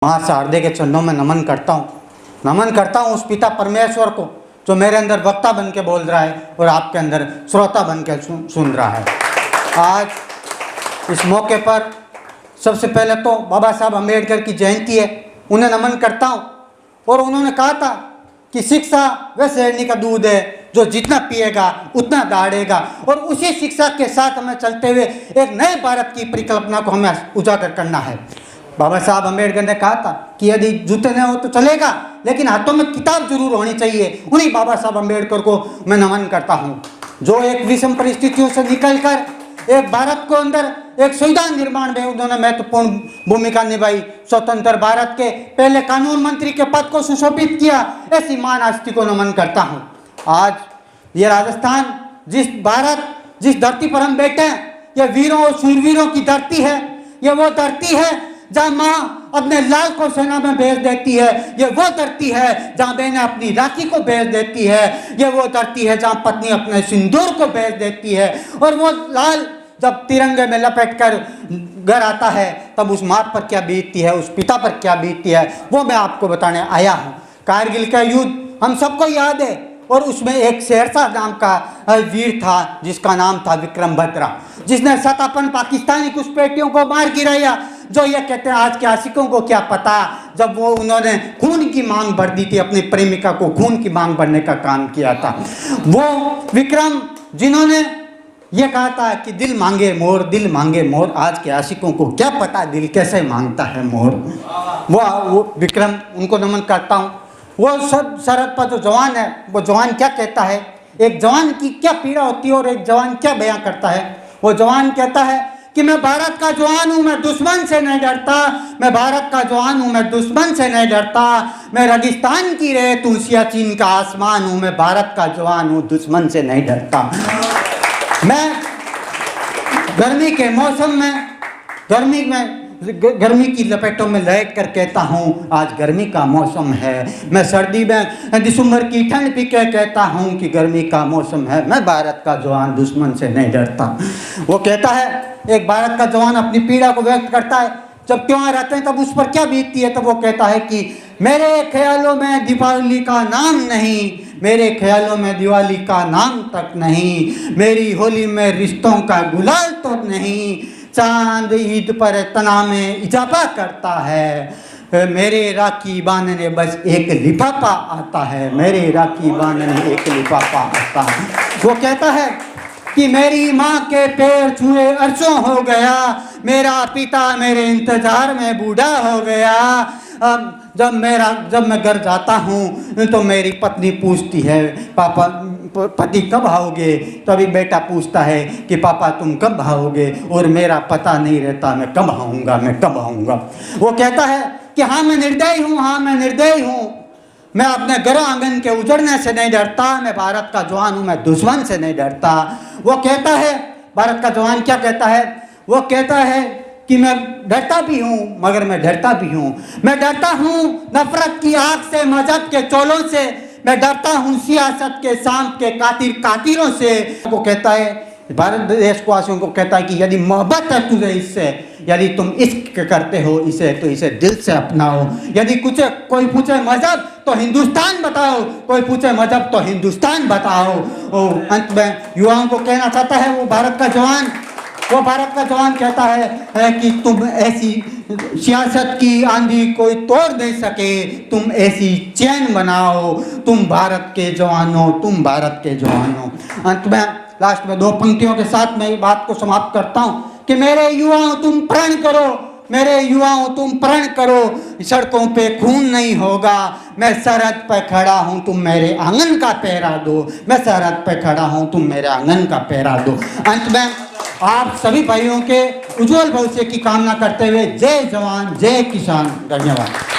माँ शारदे के चरणों में नमन करता हूँ उस पिता परमेश्वर को जो मेरे अंदर वक्ता बन के बोल रहा है और आपके अंदर श्रोता बन के सुन रहा है। आज इस मौके पर सबसे पहले तो बाबा साहब अम्बेडकर की जयंती है, उन्हें नमन करता हूँ। और उन्होंने कहा था कि शिक्षा वह शेरनी का दूध है जो जितना पिएगा उतना दहाड़ेगा, और उसी शिक्षा के साथ हमें चलते हुए एक नए भारत की परिकल्पना को हमें उजागर करना है। बाबा साहब अम्बेडकर ने कहा था कि यदि जूते न हो तो चलेगा, लेकिन हाथों में किताब जरूर होनी चाहिए। उन्हीं बाबा साहब अम्बेडकर को मैं नमन करता हूँ जो एक विषम परिस्थितियों से निकलकर एक भारत को अंदर एक संविधान निर्माण में उन्होंने महत्वपूर्ण भूमिका निभाई। स्वतंत्र भारत के पहले कानून मंत्री के पद को सुशोभित किया। ऐसी महान हस्ती को नमन करता हूँ। आज ये राजस्थान, जिस धरती पर हम बैठे हैं, ये वीरों और शूरवीरों की धरती है। ये वो धरती है जहाँ माँ अपने लाल को सेना में भेज देती है। ये वो धरती है जहाँ बहनें अपनी राखी को भेज देती है। ये वो धरती है जहाँ पत्नी अपने सिंदूर को भेज देती है। और वो लाल जब तिरंगे में लपेट कर घर आता है तब उस माँ पर क्या बीतती है, उस पिता पर क्या बीतती है, वो मैं आपको बताने आया हूँ। कारगिल का युद्ध हम सबको याद है, और उसमें एक शेरशाह नाम का वीर था जिसका नाम था विक्रम बत्रा, जिसने सतापन पाकिस्तानी घुसपैठियों को मार गिराया। जो ये कहते हैं आज के आशिकों को क्या पता, जब वो उन्होंने खून की मांग भर दी थी, अपनी प्रेमिका को खून की मांग भरने का काम किया था। वो विक्रम जिन्होंने ये कहा था कि दिल मांगे मोर, दिल मांगे मोर। आज के आशिकों को क्या पता दिल कैसे मांगता है मोर। वो विक्रम, उनको नमन करता हूँ। वो सब सरहद पर जो जवान है, वो जवान क्या कहता है, एक जवान की क्या पीड़ा होती है और एक जवान क्या बयां करता है। वो जवान कहता है कि मैं भारत का जवान हूँ, मैं दुश्मन से नहीं डरता। मैं भारत का जवान हूँ, मैं दुश्मन से नहीं डरता। मैं रेगिस्तान की रेत हूँ, सियाचिन का आसमान हूँ। मैं भारत का जवान हूँ, दुश्मन से नहीं डरता। मैं गर्मी के मौसम में गर्मी की लपेटों में लहट कर कहता हूँ आज गर्मी का मौसम है। मैं सर्दी में दिसंबर की ठंड पी के कहता हूँ कि गर्मी का मौसम है। मैं भारत का जवान दुश्मन से नहीं डरता। वो कहता है, एक भारत का जवान अपनी पीड़ा को व्यक्त करता है। जब त्योहार आते हैं तब उस पर क्या बीतती है, तब वो कहता है कि मेरे ख्यालों में दीपावली का नाम नहीं, मेरे ख्यालों में दिवाली का नाम तक नहीं, मेरी होली में रिश्तों का गुलाल तो नहीं, चांद ईद पर तना में इजाफा करता है, मेरे राखी बांधने बस एक लिफाफा आता है, मेरे राखी बांधने एक लिफाफा आता है। वो कहता है कि मेरी माँ के पैर छुए अरसों हो गया, मेरा पिता मेरे इंतजार में बूढ़ा हो गया। जब मैं घर जाता हूँ तो मेरी पत्नी पूछती है, पापा पति कब आओगे? तभी बेटा पूछता है कि पापा तुम कब आओगे? और मेरा पता नहीं रहता मैं कब आऊँगा। वो कहता है कि हाँ मैं निर्दयी हूँ, हाँ मैं निर्दयी हूँ। मैं अपने घर आंगन के उजड़ने से नहीं डरता। मैं भारत का जवान हूँ, मैं दुश्मन से नहीं डरता। वो कहता है, भारत का जवान क्या कहता है? वो कहता है कि मैं डरता भी हूँ मगर मैं डरता भी हूँ। मैं डरता हूँ नफरत की आग से, मजहब के चोलों से। मैं डरता हूँ सियासत के सांप के कातिरों से। वो कहता है, भारत देशवासियों को कहता है कि यदि मोहब्बत है तुझे इससे, यदि तुम इश्क करते हो इसे, तो इसे दिल से अपनाओ। यदि कोई पूछे मजहब तो हिंदुस्तान बताओ, कोई पूछे मजहब तो हिंदुस्तान बताओ। अंत में युवाओं को कहना चाहता है वो भारत का जवान कहता है कि तुम ऐसी सियासत की आंधी कोई तोड़ नहीं सके, तुम ऐसी चैन बनाओ, तुम भारत के जवानों, तुम भारत के जवानों। अंत में लास्ट में दो पंक्तियों के साथ मैं बात को समाप्त करता हूँ कि मेरे युवाओं तुम प्रण करो, मेरे युवाओं तुम प्रण करो, सड़कों पे खून नहीं होगा। मैं सरहद पे खड़ा हूँ, तुम मेरे आंगन का पहरा दो। मैं सरहद पे खड़ा हूँ, तुम मेरे आंगन का पहरा दो। अंत में आप सभी भाइयों के उज्जवल भविष्य की कामना करते हुए जय जवान जय किसान। धन्यवाद।